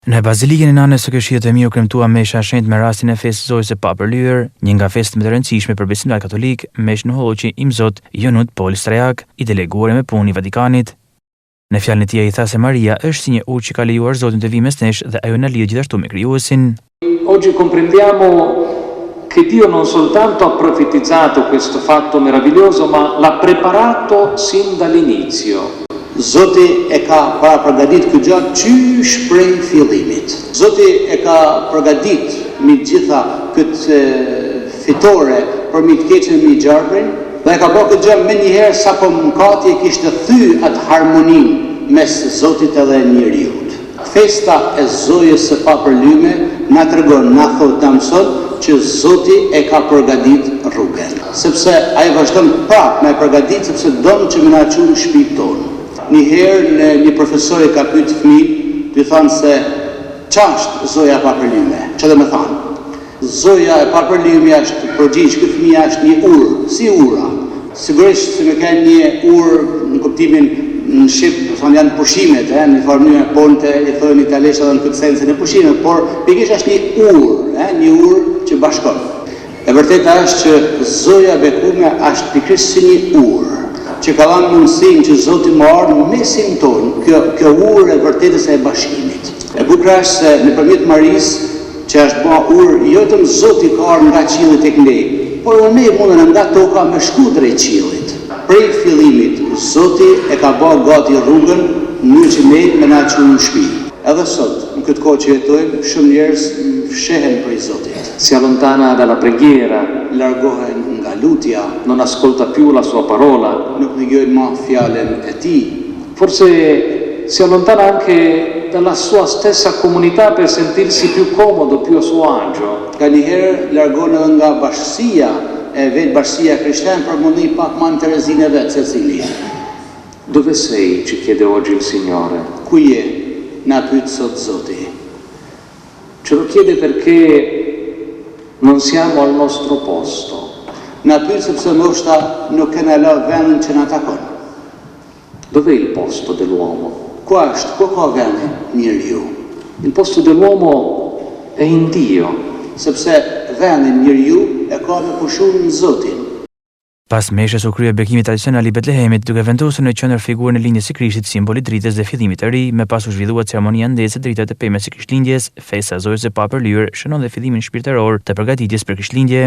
Në bazilikën e Nanës së Këshillit të Mirë u kremtua mesha e shenjtë me rastin e festë Zojës së Papërlyer, një nga festat më të rëndësishme për besimtarët katolik, mesh në hoqi Imzot Jonut Pol Strajak, i deleguar me punë i Vatikanit. Në fjalën e tij ai tha se Maria është si një ujë që ka lejuar Zotin të vijë mes nesh dhe ajo na lidh gjithashtu me Krijuesin. Oggi comprendiamo che Dio non soltanto ha profetizzato questo fatto meraviglioso, ma l'ha preparato sin dall'inizio. Zoti e ka parapragatit këtë gjatë qysh prej fillimit. Zoti e ka përgatit mi gjitha këtë fitore për mi të keqen mi gjarprin, dhe e ka bërë këtë gjatë me njëherë sa komunikati e kishtë thy atë harmonin mes Zotit edhe njeriut. Festa e Zojës së Papërlyme na tregon, na thot, na mëson që Zoti e ka përgatit rrugën. Sepse ai vazhdon prapë me përgatit, sepse don që më na çon në shtëpinë tonë. Njëherë një profesor e ka pyet fëmijën, i thanë se ç'është Zoja e Papërlyme. Ç'do të thonë? Zoja e Papërlyme është përgjigj ky fëmijë është një urë, si ura. Sigurisht se më ka një urë në kuptimin në shqip, thonë janë pushimet, në një mënyrë ponte, i thonë italisht edhe në këtë sens në pushimet, por pikërisht është një urë që bashkon. E vërteta është që Zoja e bekuar është pikërisht si një urë që ka dhënë mundësinë që Zoti më ardhë në mesin tonë, kjo urë e vërtetës e bashkimit. E bukur është se nëpërmjet Marisë, që është bërë urë, jo vetëm Zoti ka ardhur nga qielli tek ne, por edhe ne mundem nga toka me shku drejt qiellit. Prej fillimit, Zoti e ka bërë gati rrugën në mënyrë që ne me na çojë në shtëpi. Edhe sot, në këtë kohë që jetojmë, shumë njerëz fshehen prej Zotit. Si allontana dalla preghiera, largohen nga lutja, non ascolta più la sua parola. Nuk dëgjojnë më fjalën e tij. Forse si allontana anche dalla sua stessa comunità per sentirsi più comodo, più a suo agio. Ka njëherë largon edhe nga bashkësia e vetë bashkësia krishtere për mundi pak më në Terezinë e vetë secili. Dove sei? Ci chiede oggi il Signore. Ku je? Na pyet sot Zoti. Ce lo chiede perché non siamo al nostro posto. Na pyet sepse ndoshta nuk kena lënë vendin që na takon. Dov'è il posto dell'uomo? Ku është? Ku ka vendi njeriu? Il posto dell'uomo è in Dio. Sepse vendin njeriu e ka me pushuar në Zotin. Pas meshës u krye bekimi tradicional i Betlehemit, duke vendosur në qendër figurën e lindjes së Krishtit, simboli i dritës dhe fillimit të ri, me pas u zhvilluar ceremonia ndese dritës të pemës së Krishtlindjes, festa e Zojës së Papërlyer shënon dhe fillimin shpirtëror të përgatitjes për Krishtlindje.